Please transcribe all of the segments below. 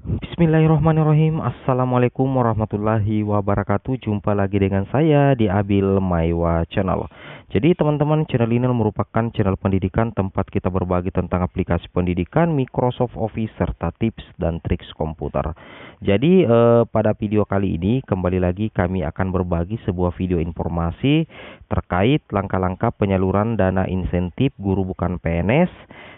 Bismillahirrahmanirrahim. Assalamualaikum warahmatullahi wabarakatuh. Jumpa lagi dengan saya di Abil Maiwa Channel. Jadi teman-teman, channel ini merupakan channel pendidikan tempat kita berbagi tentang aplikasi pendidikan, Microsoft Office, serta tips dan triks komputer. Jadi pada video kali ini kembali lagi kami akan berbagi sebuah video informasi terkait langkah-langkah penyaluran dana insentif guru bukan PNS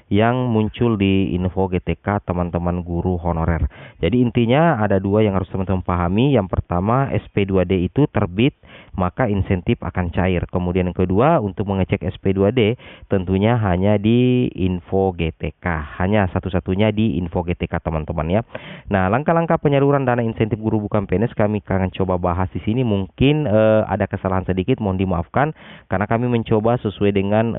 yang muncul di info GTK teman-teman guru honorer. Jadi intinya ada dua yang harus teman-teman pahami. Yang pertama, SP2D itu terbit, maka insentif akan cair. Kemudian yang kedua, untuk mengecek SP2D tentunya hanya di info GTK. Hanya satu-satunya di info GTK teman-teman ya. Nah, langkah-langkah penyaluran dana insentif guru bukan PNS kami akan coba bahas di sini. Mungkin ada kesalahan sedikit, mohon dimaafkan karena kami mencoba sesuai dengan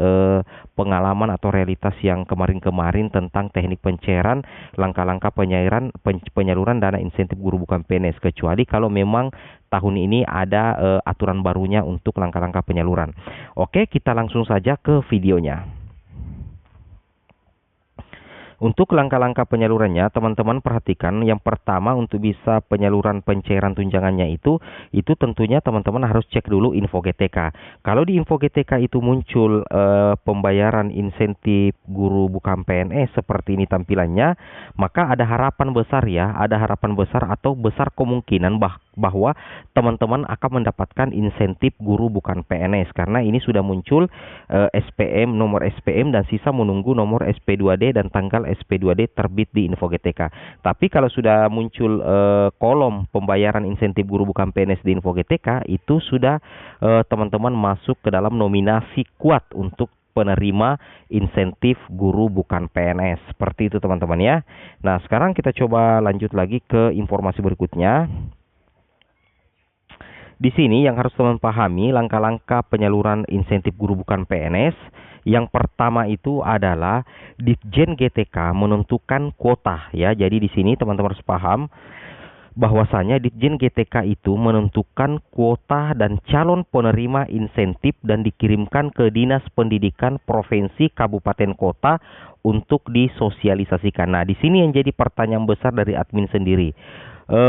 pengalaman atau realitas yang kemarin-kemarin tentang teknik pencairan, langkah-langkah penyaluran dana insentif guru bukan PNS, kecuali kalau memang tahun ini ada aturan barunya untuk langkah-langkah penyaluran. Oke, kita langsung saja ke videonya. Untuk langkah-langkah penyalurannya, teman-teman perhatikan. Yang pertama, untuk bisa penyaluran pencairan tunjangannya itu tentunya teman-teman harus cek dulu info GTK. Kalau di info GTK itu muncul pembayaran insentif guru bukan PNS seperti ini tampilannya, maka ada harapan besar ya, ada harapan besar atau besar kemungkinan bahwa teman-teman akan mendapatkan insentif guru bukan PNS karena ini sudah muncul SPM, nomor SPM, dan sisa menunggu nomor SP2D dan tanggal SP2D terbit di info GTK. Tapi kalau sudah muncul kolom pembayaran insentif guru bukan PNS di info GTK, itu sudah teman-teman masuk ke dalam nominasi kuat untuk penerima insentif guru bukan PNS. Seperti itu teman-teman ya. Nah, sekarang kita coba lanjut lagi ke informasi berikutnya. Di sini yang harus teman pahami langkah-langkah penyaluran insentif guru bukan PNS. Yang pertama itu adalah Ditjen GTK menentukan kuota ya. Jadi di sini teman-teman harus paham bahwasanya Ditjen GTK itu menentukan kuota dan calon penerima insentif dan dikirimkan ke Dinas Pendidikan Provinsi Kabupaten Kota untuk disosialisasikan. Nah, di sini yang jadi pertanyaan besar dari admin sendiri.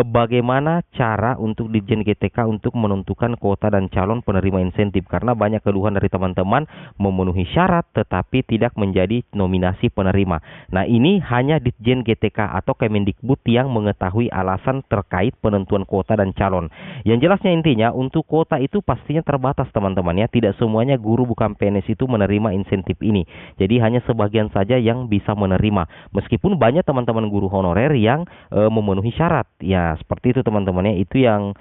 Bagaimana cara untuk Ditjen GTK untuk menentukan kuota dan calon penerima insentif, karena banyak keluhan dari teman-teman memenuhi syarat tetapi tidak menjadi nominasi penerima. Nah, ini hanya Ditjen GTK atau Kemendikbud yang mengetahui alasan terkait penentuan kuota dan calon. Yang jelasnya intinya untuk kuota itu pastinya terbatas teman-teman ya, tidak semuanya guru bukan PNS itu menerima insentif ini. Jadi hanya sebagian saja yang bisa menerima. Meskipun banyak teman-teman guru honorer yang memenuhi syarat. Ya, seperti itu teman-teman ya. Itu yang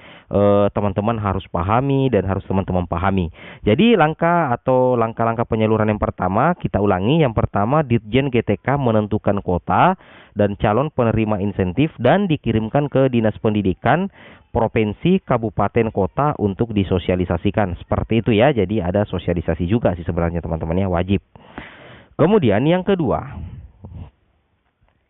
teman-teman harus pahami dan harus teman-teman pahami. Jadi langkah-langkah penyaluran yang pertama, kita ulangi. Yang pertama, Ditjen GTK menentukan kuota dan calon penerima insentif dan dikirimkan ke Dinas Pendidikan Provinsi Kabupaten Kota untuk disosialisasikan. Seperti itu ya. Jadi ada sosialisasi juga sih sebenarnya teman-teman ya, wajib. Kemudian yang kedua,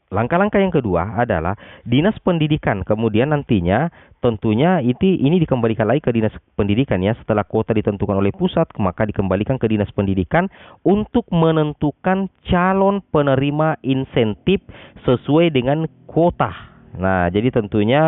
langkah-langkah yang kedua adalah Dinas Pendidikan. Kemudian nantinya tentunya ini dikembalikan lagi ke Dinas Pendidikan ya. Setelah kuota ditentukan oleh pusat, maka dikembalikan ke Dinas Pendidikan untuk menentukan calon penerima insentif sesuai dengan kuota. Nah, jadi tentunya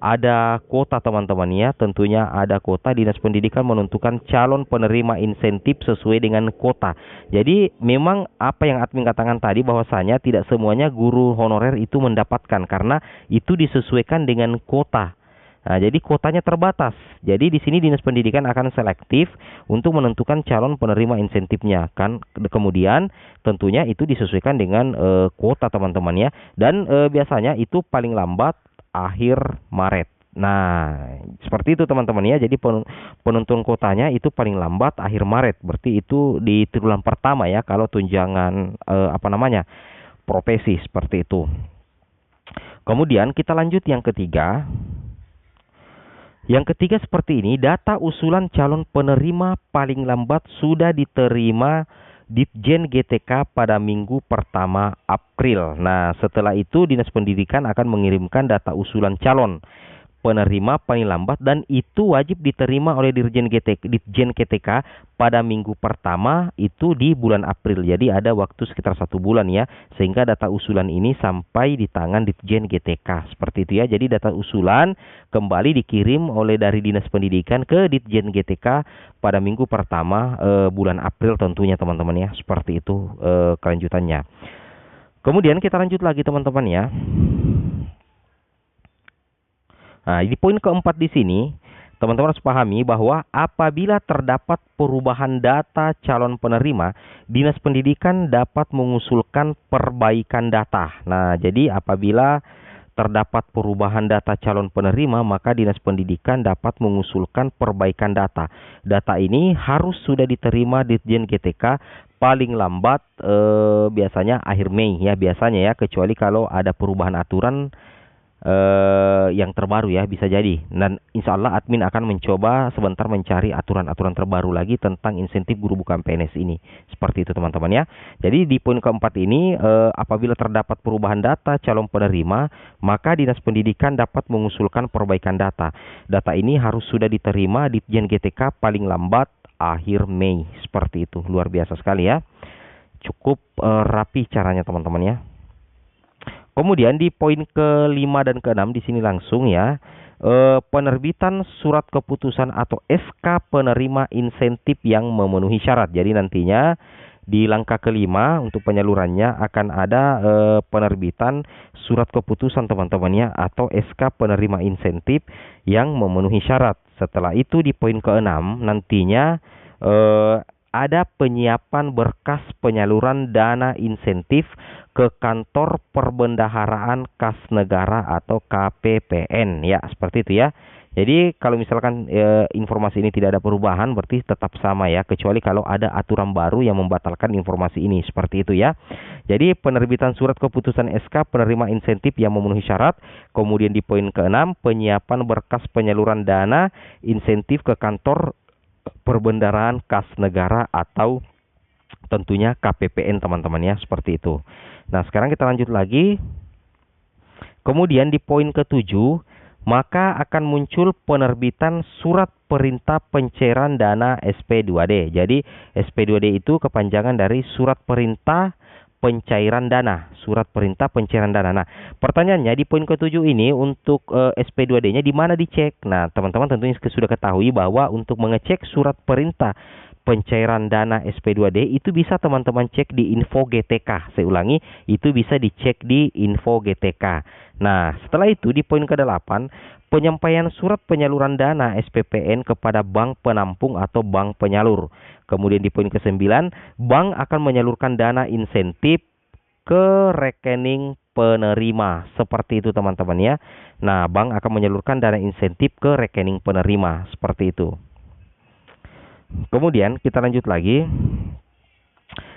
ada kuota teman-teman ya, tentunya ada kuota. Dinas Pendidikan menentukan calon penerima insentif sesuai dengan kuota. Jadi memang apa yang admin katakan tadi bahwasanya tidak semuanya guru honorer itu mendapatkan karena itu disesuaikan dengan kuota. Nah, jadi kuotanya terbatas. Jadi di sini Dinas Pendidikan akan selektif untuk menentukan calon penerima insentifnya kan. Kemudian tentunya itu disesuaikan dengan kuota teman-teman ya. Dan biasanya itu paling lambat akhir Maret. Nah, seperti itu teman-teman ya. Jadi penentuan kuotanya itu paling lambat akhir Maret. Berarti itu di triwulan pertama ya kalau tunjangan profesi seperti itu. Kemudian kita lanjut yang ketiga. Yang ketiga seperti ini, data usulan calon penerima paling lambat sudah diterima Ditjen GTK pada minggu pertama April. Nah, setelah itu Dinas Pendidikan akan mengirimkan data usulan calon penerima paling lambat, dan itu wajib diterima oleh Ditjen GTK pada minggu pertama itu di bulan April. Jadi ada waktu sekitar 1 bulan ya, sehingga data usulan ini sampai di tangan Ditjen GTK seperti itu ya. Jadi data usulan kembali dikirim oleh dari Dinas Pendidikan ke Ditjen GTK pada minggu pertama bulan April tentunya teman-teman ya. Seperti itu kelanjutannya. Kemudian kita lanjut lagi teman-teman ya. Nah, di poin keempat di sini, teman-teman harus pahami bahwa apabila terdapat perubahan data calon penerima, Dinas Pendidikan dapat mengusulkan perbaikan data. Nah, jadi apabila terdapat perubahan data calon penerima, maka Dinas Pendidikan dapat mengusulkan perbaikan data. Data ini harus sudah diterima Ditjen GTK paling lambat biasanya akhir Mei ya, biasanya ya, kecuali kalau ada perubahan aturan yang terbaru ya, bisa jadi. Dan insya Allah admin akan mencoba sebentar mencari aturan-aturan terbaru lagi tentang insentif guru bukan PNS ini. Seperti itu teman-teman ya. Jadi di poin keempat ini, apabila terdapat perubahan data calon penerima, maka Dinas Pendidikan dapat mengusulkan perbaikan data. Data ini harus sudah diterima Ditjen GTK paling lambat akhir Mei. Seperti itu. Luar biasa sekali ya. Cukup rapi caranya teman-teman ya. Kemudian di poin ke-5 dan ke-6 di sini langsung ya, penerbitan surat keputusan atau SK penerima insentif yang memenuhi syarat. Jadi nantinya di langkah ke-5 untuk penyalurannya akan ada penerbitan surat keputusan teman-teman ya, atau SK penerima insentif yang memenuhi syarat. Setelah itu di poin ke-6 nantinya ada penyiapan berkas penyaluran dana insentif ke kantor perbendaharaan kas negara atau KPPN ya, seperti itu ya. Jadi kalau misalkan informasi ini tidak ada perubahan, berarti tetap sama ya, kecuali kalau ada aturan baru yang membatalkan informasi ini, seperti itu ya. Jadi penerbitan surat keputusan SK penerima insentif yang memenuhi syarat. Kemudian di poin ke-6, penyiapan berkas penyaluran dana insentif ke kantor perbendaharaan kas negara atau tentunya KPPN teman-teman ya, seperti itu. Nah, sekarang kita lanjut lagi. Kemudian di poin ke-7, maka akan muncul penerbitan surat perintah pencairan dana SP2D. Jadi SP2D itu kepanjangan dari surat perintah pencairan dana, surat perintah pencairan dana. Nah, pertanyaannya di poin ke-7 ini untuk SP2D-nya di mana dicek? Nah, teman-teman tentunya sudah ketahui bahwa untuk mengecek surat perintah pencairan dana SP2D itu bisa teman-teman cek di info GTK. Saya ulangi, itu bisa dicek di info GTK. Nah, setelah itu di poin ke-8, penyampaian surat penyaluran dana SPPN kepada bank penampung atau bank penyalur. Kemudian di poin ke-9, bank akan menyalurkan dana insentif ke rekening penerima. Seperti itu teman-teman ya. Nah, bank akan menyalurkan dana insentif ke rekening penerima. Seperti itu. Kemudian kita lanjut lagi.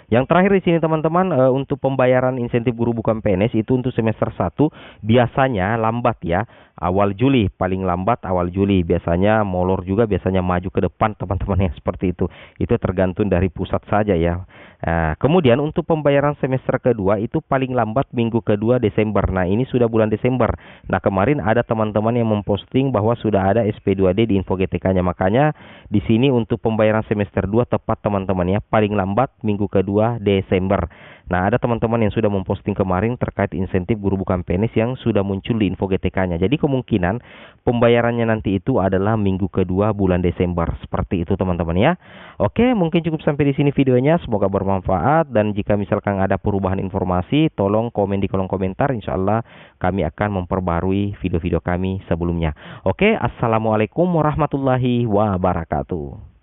Yang terakhir di sini teman-teman, untuk pembayaran insentif guru bukan PNS itu untuk semester 1 biasanya lambat ya. Awal Juli, paling lambat awal Juli. Biasanya molor juga, biasanya maju ke depan teman-teman yang seperti itu. Itu tergantung dari pusat saja ya. Nah, kemudian untuk pembayaran semester kedua itu paling lambat minggu kedua Desember. Nah, ini sudah bulan Desember. Nah, kemarin ada teman-teman yang memposting bahwa sudah ada SP2D di info GTK-nya. Makanya di sini untuk pembayaran semester 2 tepat teman-teman ya, paling lambat minggu kedua Desember. Nah, ada teman-teman yang sudah memposting kemarin terkait insentif guru bukan PNS yang sudah muncul di info GTK-nya. Jadi kemungkinan pembayarannya nanti itu adalah minggu kedua bulan Desember. Seperti itu teman-teman ya. Oke, mungkin cukup sampai di sini videonya. Semoga bermanfaat, dan jika misalkan ada perubahan informasi, tolong komen di kolom komentar. Insya Allah kami akan memperbarui video-video kami sebelumnya. Oke, assalamualaikum warahmatullahi wabarakatuh.